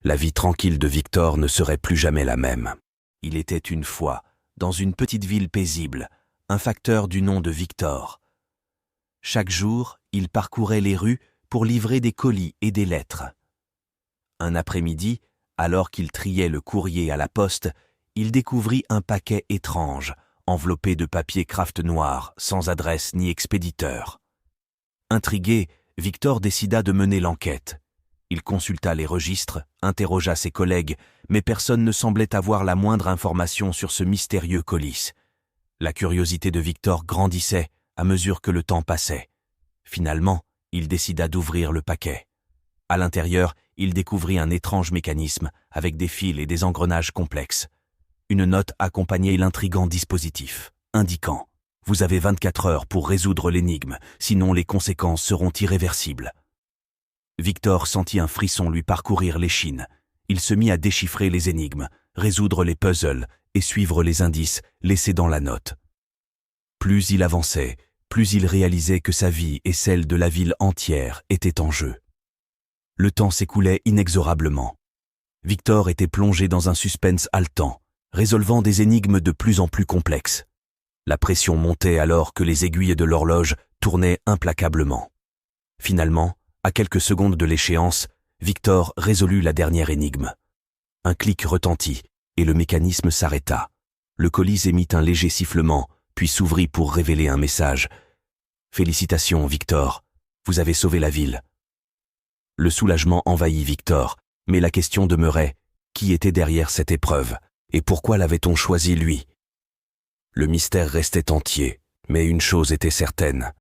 La vie tranquille de Victor ne serait plus jamais la même. Il était une fois, dans une petite ville paisible, un facteur du nom de Victor. Chaque jour, il parcourait les rues pour livrer des colis et des lettres. Un après-midi, alors qu'il triait le courrier à la poste, il découvrit un paquet étrange, enveloppé de papier kraft noir, sans adresse ni expéditeur. Intrigué, Victor décida de mener l'enquête. Il consulta les registres, interrogea ses collègues, mais personne ne semblait avoir la moindre information sur ce mystérieux colis. La curiosité de Victor grandissait à mesure que le temps passait. Finalement, il décida d'ouvrir le paquet. À l'intérieur, il découvrit un étrange mécanisme avec des fils et des engrenages complexes. Une note accompagnait l'intrigant dispositif, indiquant « Vous avez 24 heures pour résoudre l'énigme, sinon les conséquences seront irréversibles ». Victor sentit un frisson lui parcourir l'échine. Il se mit à déchiffrer les énigmes, résoudre les puzzles et suivre les indices laissés dans la note. Plus il avançait, plus il réalisait que sa vie et celle de la ville entière étaient en jeu. Le temps s'écoulait inexorablement. Victor était plongé dans un suspense haletant, résolvant des énigmes de plus en plus complexes. La pression montait alors que les aiguilles de l'horloge tournaient implacablement. Finalement, à quelques secondes de l'échéance, Victor résolut la dernière énigme. Un clic retentit et le mécanisme s'arrêta. Le colis émit un léger sifflement, puis s'ouvrit pour révéler un message. « Félicitations, Victor, vous avez sauvé la ville. » Le soulagement envahit Victor, mais la question demeurait, qui était derrière cette épreuve, et pourquoi l'avait-on choisi lui? Le mystère restait entier, mais une chose était certaine,